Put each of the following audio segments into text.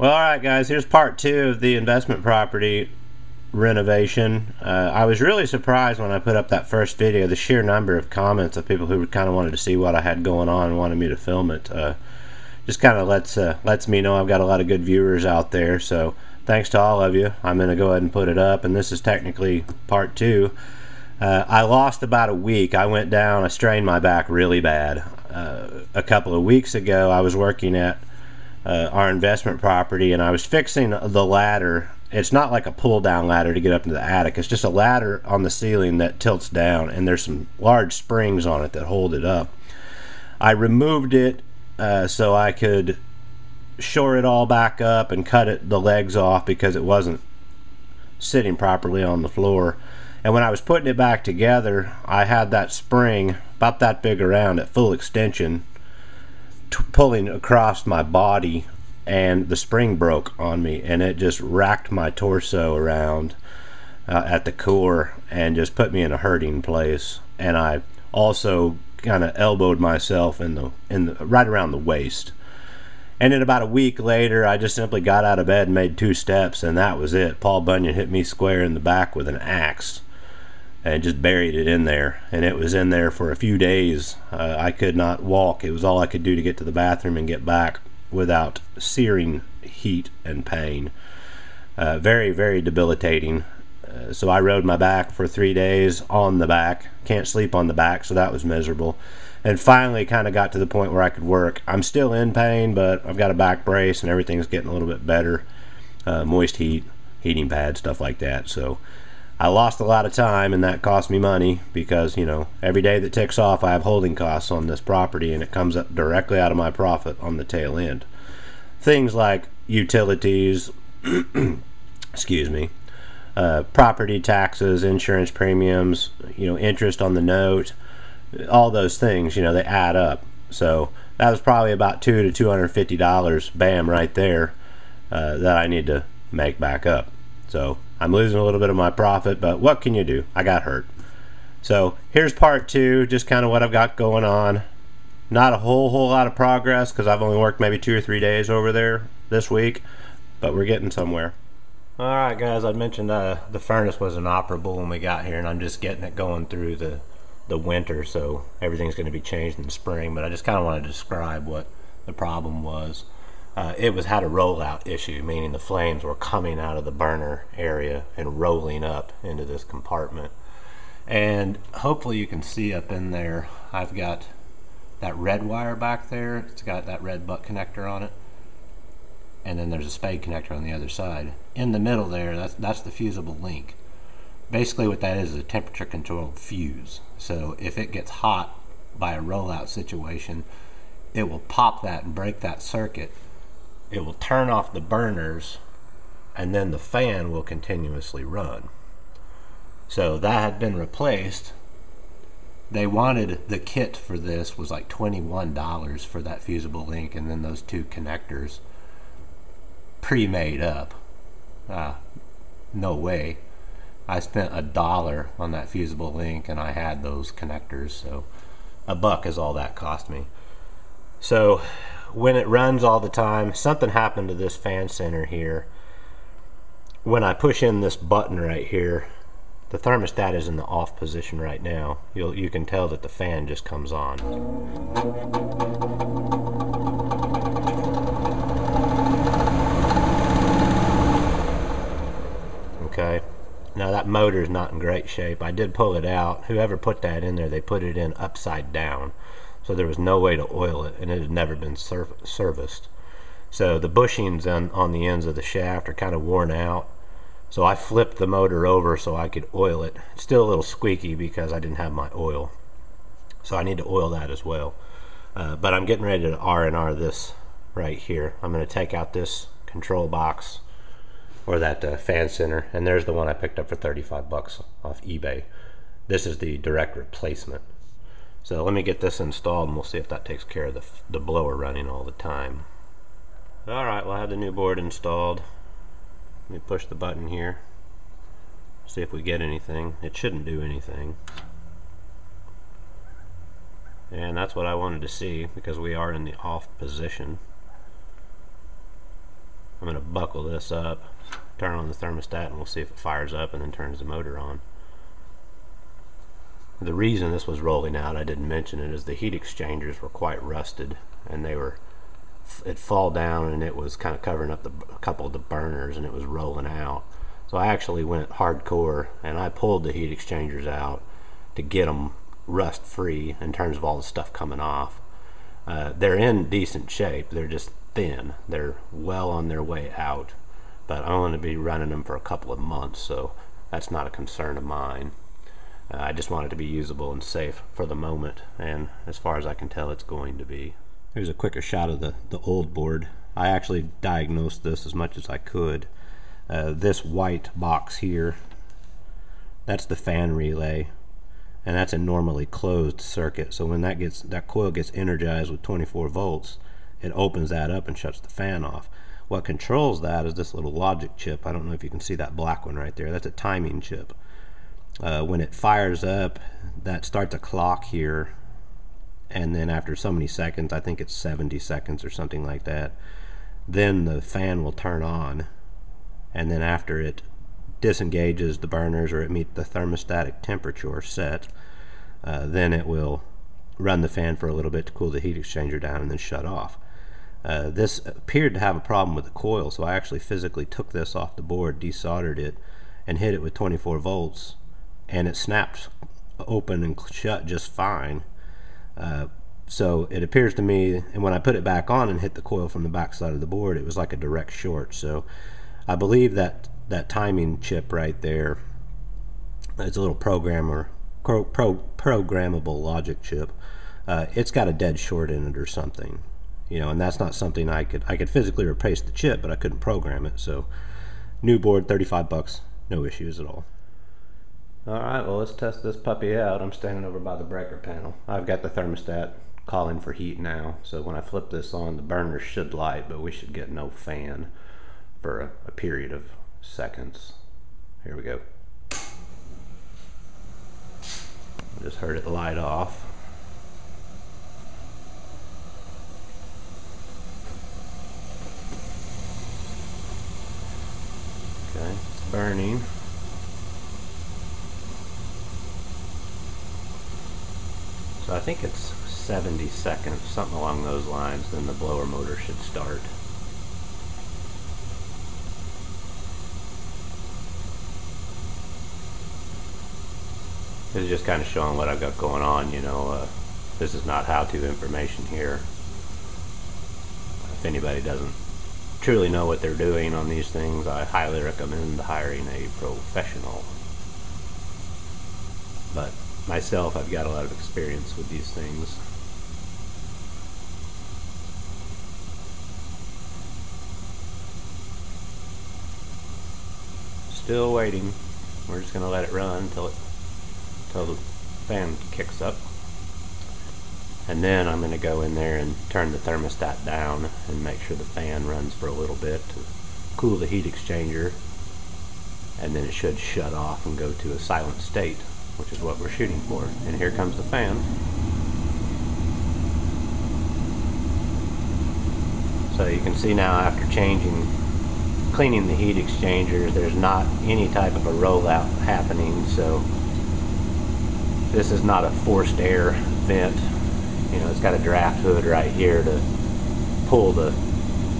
Well, alright guys, here's part 2 of the investment property renovation. I was really surprised when I put up that first video, the sheer number of comments of people who kind of wanted to see what I had going on and wanted me to film it. Just kind of lets me know I've got a lot of good viewers out there, so thanks to all of you. I'm going to go ahead and put it up, and this is technically part 2. I lost about a week. I went down, I strained my back really bad. A couple of weeks ago I was working at our investment property, and I was fixing the ladder. It's not like a pull down ladder to get up into the attic. It's just a ladder on the ceiling that tilts down, and there's some large springs on it that hold it up. I removed it so I could shore it all back up and cut the legs off because it wasn't sitting properly on the floor. And when I was putting it back together, I had that spring about that big around at full extension pulling across my body, and the spring broke on me, and it just racked my torso around at the core and just put me in a hurting place. And I also kind of elbowed myself in the right around the waist. And then about a week later, I just simply got out of bed and made 2 steps, and that was it. Paul Bunyan hit me square in the back with an axe and just buried it in there, and it was in there for a few days. I could not walk. It was all I could do to get to the bathroom and get back without searing heat and pain. Very, very debilitating. So I rode my back for 3 days on the back. Can't sleep on the back, so that was miserable. And finally kind of got to the point where I could work. I'm still in pain, but I've got a back brace and everything's getting a little bit better. Moist heat, heating pad, stuff like that. So I lost a lot of time, and that cost me money because, you know, every day that ticks off I have holding costs on this property, and it comes up directly out of my profit on the tail end. Things like utilities, excuse me, property taxes, insurance premiums, you know, interest on the note, all those things, you know, they add up. So that was probably about $200 to $250, bam, right there, that I need to make back up. So I'm losing a little bit of my profit, but what can you do? I got hurt. So here's part 2, just kind of what I've got going on. Not a whole lot of progress because I've only worked maybe 2 or 3 days over there this week, but we're getting somewhere. Alright guys, I mentioned the furnace was inoperable when we got here, and I'm just getting it going through the winter, so everything's going to be changed in the spring, but I just kind of wanted to describe what the problem was. It had a rollout issue, meaning the flames were coming out of the burner area and rolling up into this compartment. And hopefully you can see up in there, I've got that red wire back there. It's got that red butt connector on it, and then there's a spade connector on the other side. In the middle there, that's the fusible link. Basically what that is a temperature controlled fuse. So if it gets hot by a rollout situation, it will pop that and break that circuit. It will turn off the burners, and then the fan will continuously run. So that had been replaced. They wanted, the kit for this was like $21 for that fusible link, and then those 2 connectors pre-made up. No way. I spent $1 on that fusible link, and I had those connectors, so $1 is all that cost me. So when it runs all the time, something happened to this fan center here. When I push in this button right here, the thermostat is in the off position right now. You can tell that the fan just comes on. Okay, now that motor is not in great shape. I did pull it out. Whoever put that in there, they put it in upside down. So there was no way to oil it, and it had never been serviced. So the bushings on the ends of the shaft are kind of worn out. So I flipped the motor over so I could oil it. It's still a little squeaky because I didn't have my oil. So I need to oil that as well. But I'm getting ready to R&R this right here. I'm going to take out this control box, or that fan center, and there's the one I picked up for 35 bucks off eBay. This is the direct replacement. So let me get this installed, and we'll see if that takes care of the blower running all the time. Alright, well I have the new board installed. Let me push the button here, see if we get anything. It shouldn't do anything. And that's what I wanted to see, because we are in the off position. I'm going to buckle this up, turn on the thermostat, and we'll see if it fires up and then turns the motor on. The reason this was rolling out, I didn't mention it, is the heat exchangers were quite rusted, and it'd fall down and it was kind of covering up a couple of the burners, and it was rolling out. So I actually went hardcore and I pulled the heat exchangers out to get them rust free in terms of all the stuff coming off. They're in decent shape, they're just thin, they're well on their way out, but I want to be running them for a couple of months, so that's not a concern of mine. I just want it to be usable and safe for the moment, and as far as I can tell, it's going to be. Here's a quicker shot of the old board. I actually diagnosed this as much as I could. This white box here, that's the fan relay, and that's a normally closed circuit, so when that coil gets energized with 24 volts, it opens that up and shuts the fan off. What controls that is this little logic chip. I don't know if you can see that black one right there. That's a timing chip. When it fires up, that starts a clock here, and then after so many seconds, I think it's 70 seconds or something like that, then the fan will turn on, and then after it disengages the burners or it meets the thermostatic temperature set, then it will run the fan for a little bit to cool the heat exchanger down and then shut off. This appeared to have a problem with the coil, so I actually physically took this off the board, desoldered it, and hit it with 24 volts, and it snapped open and shut just fine. So it appears to me, and when I put it back on and hit the coil from the back side of the board, it was like a direct short. So I believe that timing chip right there, it's a little programmable logic chip. It's got a dead short in it or something, and that's not something I could physically replace the chip, but I couldn't program it. So new board, 35 bucks, no issues at all. Alright, well, let's test this puppy out. I'm standing over by the breaker panel. I've got the thermostat calling for heat now, so when I flip this on, the burner should light, but we should get no fan for a period of seconds. Here we go. I just heard it light off. Okay, it's burning. So I think it's 70 seconds, something along those lines, then the blower motor should start. This is just kind of showing what I've got going on, this is not how-to information here. If anybody doesn't truly know what they're doing on these things, I highly recommend hiring a professional. But myself, I've got a lot of experience with these things. Still waiting. We're just going to let it run until the fan kicks up. And then I'm going to go in there and turn the thermostat down and make sure the fan runs for a little bit to cool the heat exchanger. And then it should shut off and go to a silent state, which is what we're shooting for. And here comes the fan. So you can see now, after cleaning the heat exchanger, there's not any type of a rollout happening. So this is not a forced air vent. It's got a draft hood right here to pull the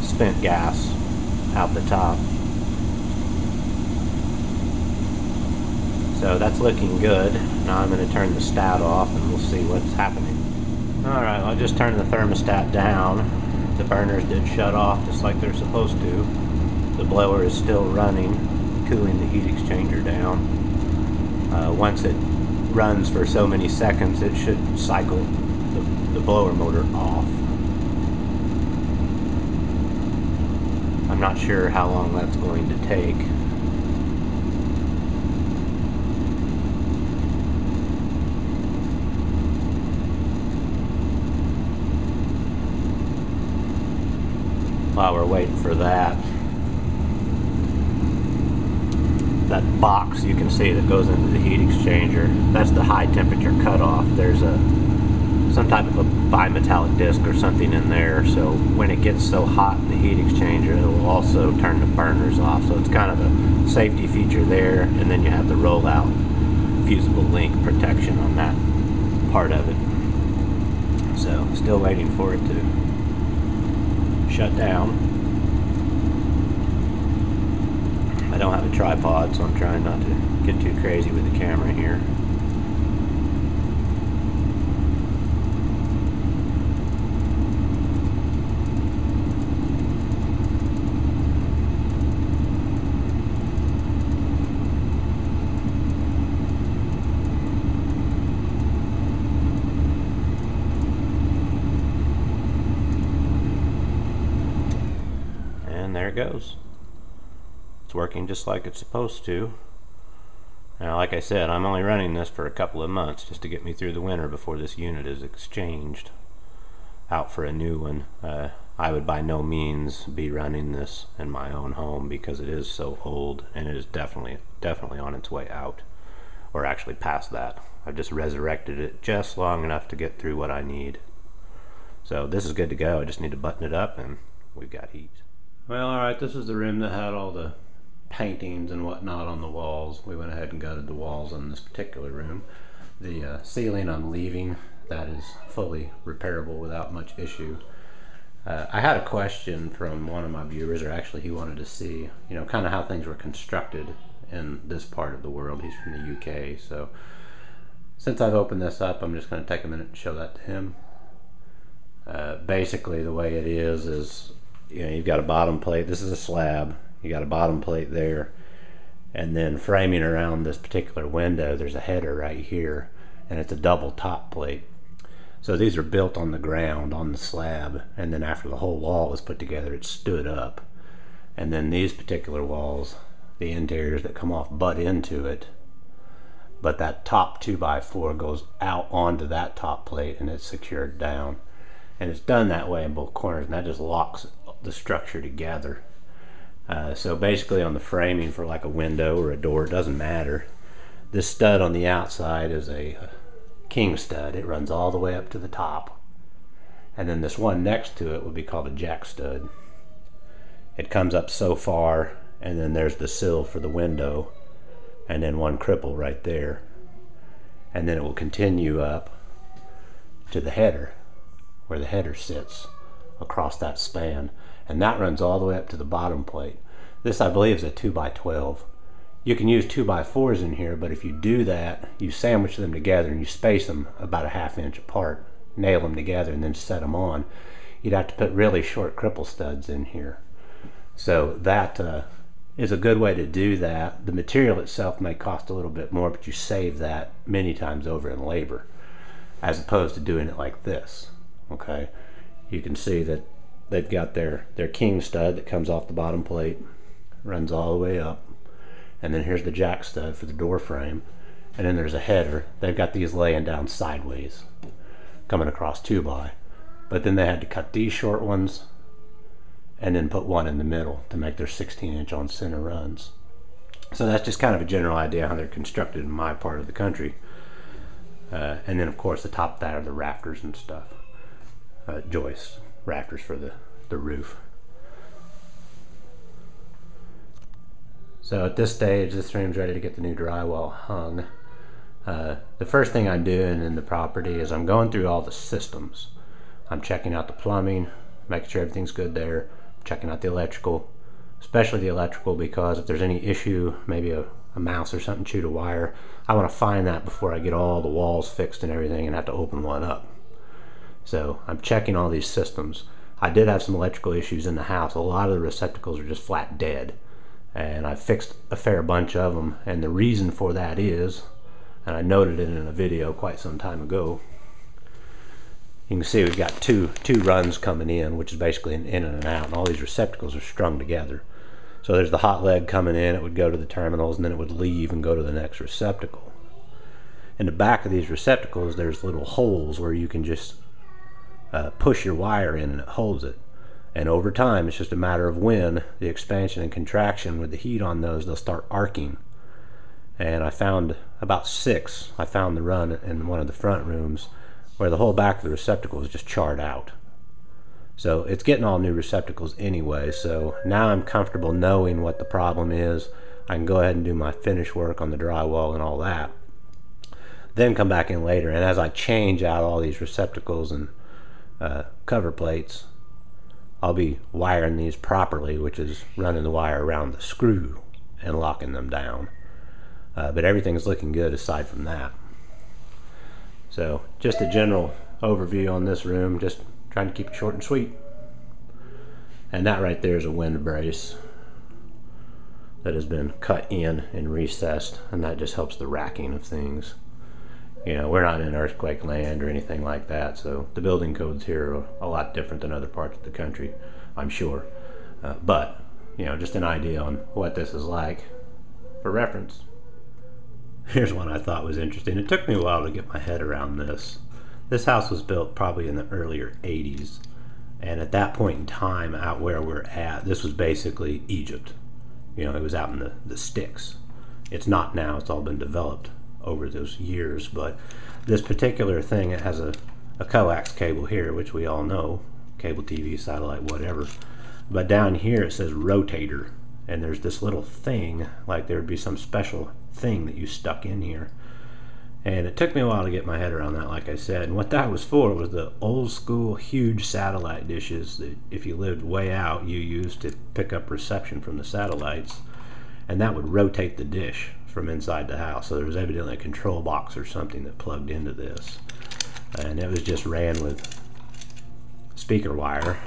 spent gas out the top. So that's looking good. Now I'm going to turn the stat off and we'll see what's happening. Alright, I just turned the thermostat down. The burners did shut off just like they're supposed to. The blower is still running, cooling the heat exchanger down. Once it runs for so many seconds, it should cycle the blower motor off. I'm not sure how long that's going to take. While we're waiting for that box you can see that goes into the heat exchanger, that's the high temperature cutoff. There's some type of a bimetallic disc or something in there, so when it gets so hot in the heat exchanger, it will also turn the burners off. So it's kind of a safety feature there, and then you have the rollout fusible link protection on that part of it. So still waiting for it to shut down. I don't have a tripod, so I'm trying not to get too crazy with the camera here. And there it goes. It's working just like it's supposed to. Now, like I said, I'm only running this for a couple of months just to get me through the winter before this unit is exchanged out for a new one. I would by no means be running this in my own home because it is so old, and it is definitely on its way out, or actually past that. I've just resurrected it just long enough to get through what I need. So this is good to go. I just need to button it up and we've got heat. Well, alright, this is the room that had all the paintings and whatnot on the walls. We went ahead and gutted the walls in this particular room. The ceiling I'm leaving, that is fully repairable without much issue. I had a question from one of my viewers, or actually he wanted to see, you know, kind of how things were constructed in this part of the world. He's from the UK, so since I've opened this up, I'm just going to take a minute and show that to him. Basically the way it is, you know, you've got a bottom plate. This is a slab. You got a bottom plate there, and then framing around this particular window there's a header right here, and it's a double top plate. So these are built on the ground on the slab, and then after the whole wall was put together it stood up, and then these particular walls, the interiors that come off butt into it, but that top 2x4 goes out onto that top plate and it's secured down, and it's done that way in both corners, and that just locks the structure together. So basically on the framing for like a window or a door, it doesn't matter. This stud on the outside is a king stud. It runs all the way up to the top. And then this one next to it would be called a jack stud. It comes up so far, and then there's the sill for the window, and then one cripple right there. And then it will continue up to the header, where the header sits across that span. And that runs all the way up to the bottom plate. This, I believe, is a 2x12. You can use 2x4s in here, but if you do that, you sandwich them together and you space them about a ½ inch apart, nail them together, and then set them on. You'd have to put really short cripple studs in here. So that is a good way to do that. The material itself may cost a little bit more, but you save that many times over in labor, as opposed to doing it like this. Okay, you can see that they've got their king stud that comes off the bottom plate, runs all the way up, and then here's the jack stud for the door frame, and then there's a header. They've got these laying down sideways, coming across 2x, but then they had to cut these short ones and then put one in the middle to make their 16-inch on center runs. So that's just kind of a general idea how they're constructed in my part of the country. And then of course the top of that are the rafters and stuff, joists, rafters for the roof. So at this stage, this room's ready to get the new drywall hung. The first thing I'm doing in the property is I'm going through all the systems. I'm checking out the plumbing, making sure everything's good there, checking out the electrical, especially the electrical, because if there's any issue, maybe a mouse or something chewed a wire, I want to find that before I get all the walls fixed and everything and have to open one up. So I'm checking all these systems. I did have some electrical issues in the house. A lot of the receptacles are just flat dead, and I fixed a fair bunch of them, and the reason for that is, and I noted it in a video quite some time ago, you can see we've got two runs coming in, which is basically an in and an out, and all these receptacles are strung together. So there's the hot leg coming in, it would go to the terminals, and then it would leave and go to the next receptacle. In the back of these receptacles there's little holes where you can just push your wire in and it holds it. And over time, it's just a matter of when the expansion and contraction with the heat on those, they'll start arcing. And I found about 6. I found the run in one of the front rooms where the whole back of the receptacle is just charred out. So it's getting all new receptacles anyway, so now I'm comfortable knowing what the problem is. I can go ahead and do my finish work on the drywall and all that. Then come back in later, and as I change out all these receptacles and cover plates, I'll be wiring these properly, which is running the wire around the screw and locking them down. But everything's looking good aside from that. So just a general overview on this room, just trying to keep it short and sweet. And that right there is a wind brace that has been cut in and recessed, and that just helps the racking of things. You know, we're not in earthquake land or anything like that, so the building codes here are a lot different than other parts of the country, I'm sure. But, you know, just an idea on what this is like for reference. Here's one I thought was interesting. It took me a while to get my head around this. This house was built probably in the earlier 80s, and at that point in time, out where we're at, this was basically Egypt. You know, it was out in the sticks. It's not now, it's all been developed over those years, but this particular thing, it has a coax cable here, which we all know, cable TV, satellite, whatever. But down here it says rotator, and there's this little thing, like there would be some special thing that you stuck in here. And it took me a while to get my head around that, like I said. And what that was for was the old school huge satellite dishes that if you lived way out, you used to pick up reception from the satellites, and that would rotate the dish from inside the house. So there was evidently a control box or something that plugged into this, and it was just ran with speaker wire.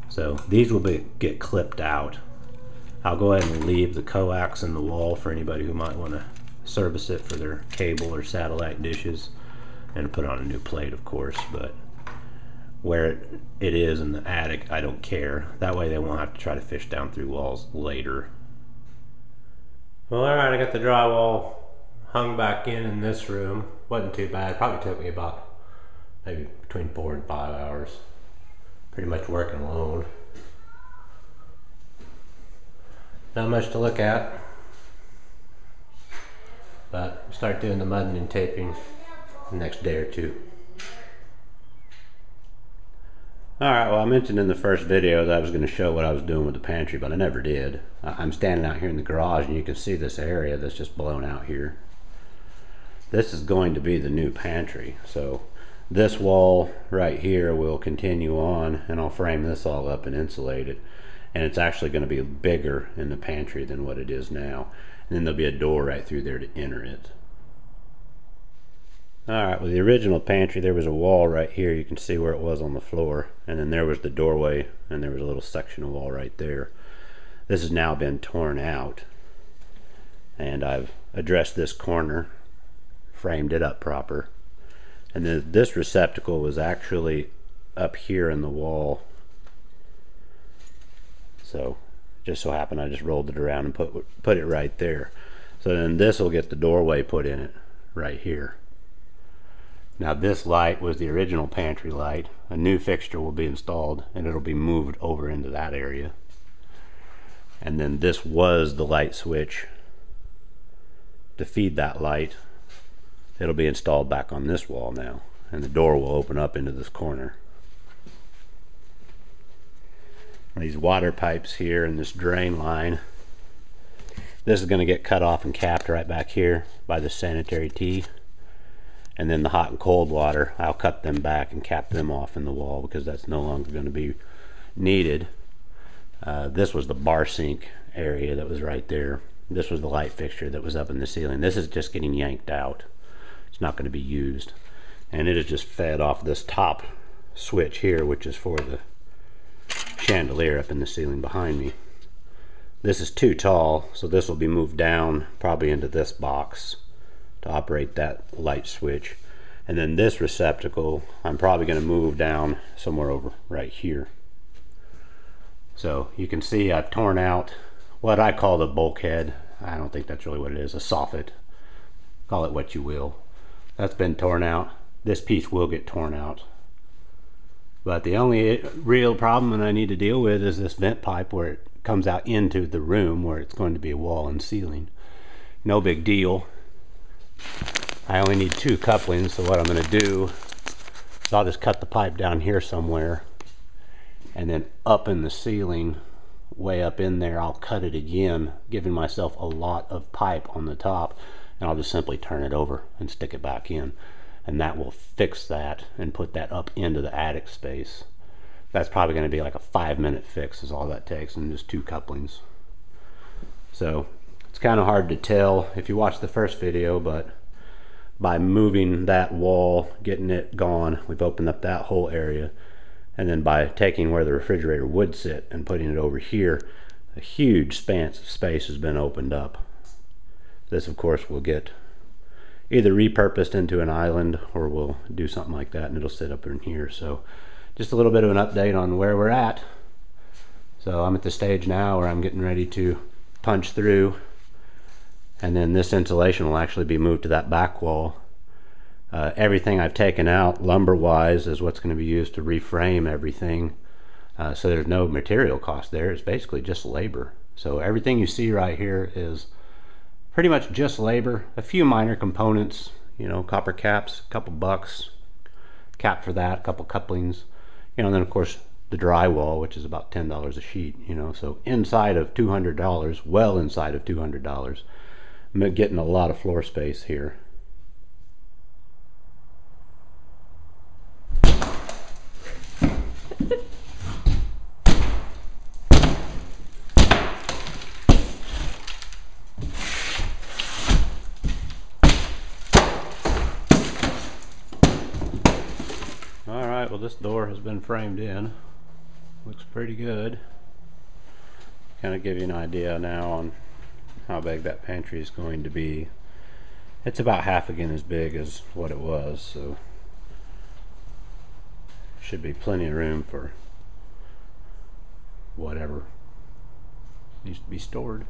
So these will get clipped out. I'll go ahead and leave the coax in the wall for anybody who might want to service it for their cable or satellite dishes, and put on a new plate, of course. But where it is in the attic, I don't care. That way they won't have to try to fish down through walls later. Well, alright, I got the drywall hung back in this room. Wasn't too bad. Probably took me about maybe between 4 and 5 hours. Pretty much working alone. Not much to look at, but start doing the mudding and taping the next day or two. Alright, well, I mentioned in the first video that I was going to show what I was doing with the pantry, but I never did. I'm standing out here in the garage, and you can see this area that's just blown out here. This is going to be the new pantry, so this wall right here will continue on, and I'll frame this all up and insulate it. And it's actually going to be bigger in the pantry than what it is now. And then there'll be a door right through there to enter it. Alright, with the original pantry, there was a wall right here. You can see where it was on the floor. And then there was the doorway, and there was a little section of wall right there. This has now been torn out. And I've addressed this corner, framed it up proper. And then this receptacle was actually up here in the wall. So just so happened I just rolled it around and put it right there. So then this will get the doorway put in it right here. Now this light was the original pantry light. A new fixture will be installed, and it'll be moved over into that area. And then this was the light switch to feed that light. It'll be installed back on this wall now, and the door will open up into this corner. These water pipes here and this drain line, this is going to get cut off and capped right back here by the sanitary tee. And then the hot and cold water, I'll cut them back and cap them off in the wall because that's no longer going to be needed. This was the bar sink area that was right there. This was the light fixture that was up in the ceiling. This is just getting yanked out. It's not going to be used. And it is just fed off this top switch here, which is for the chandelier up in the ceiling behind me. This is too tall, so this will be moved down probably into this box to operate that light switch. And then this receptacle I'm probably going to move down somewhere over right here. So you can see I've torn out what I call the bulkhead. I don't think that's really what it is, a soffit. Call it what you will. That's been torn out. This piece will get torn out. But the only real problem that I need to deal with is this vent pipe where it comes out into the room where it's going to be a wall and ceiling. No big deal. I only need 2 couplings, so what I'm going to do is I'll just cut the pipe down here somewhere, and then up in the ceiling, way up in there, I'll cut it again, giving myself a lot of pipe on the top, and I'll just simply turn it over and stick it back in, and that will fix that and put that up into the attic space. That's probably going to be like a 5-minute fix is all that takes, and just 2 couplings. So it's kind of hard to tell if you watch the first video, but by moving that wall, getting it gone, we've opened up that whole area. And then by taking where the refrigerator would sit and putting it over here, a huge span of space has been opened up. This, of course, will get either repurposed into an island, or we'll do something like that and it'll sit up in here. So just a little bit of an update on where we're at. So I'm at the stage now where I'm getting ready to punch through, and then this insulation will actually be moved to that back wall. Everything I've taken out lumber wise is what's going to be used to reframe everything, so there's no material cost there. It's basically just labor. So everything you see right here is pretty much just labor. A few minor components, you know, copper caps, a couple bucks, cap for that, a couple couplings, you know, and then of course the drywall, which is about $10 a sheet, you know. So inside of $200, well inside of $200, I'm getting a lot of floor space here. Alright, well, this door has been framed in. Looks pretty good. Kind of give you an idea now on how big that pantry is going to be. It's about half again as big as what it was, so should be plenty of room for whatever needs to be stored.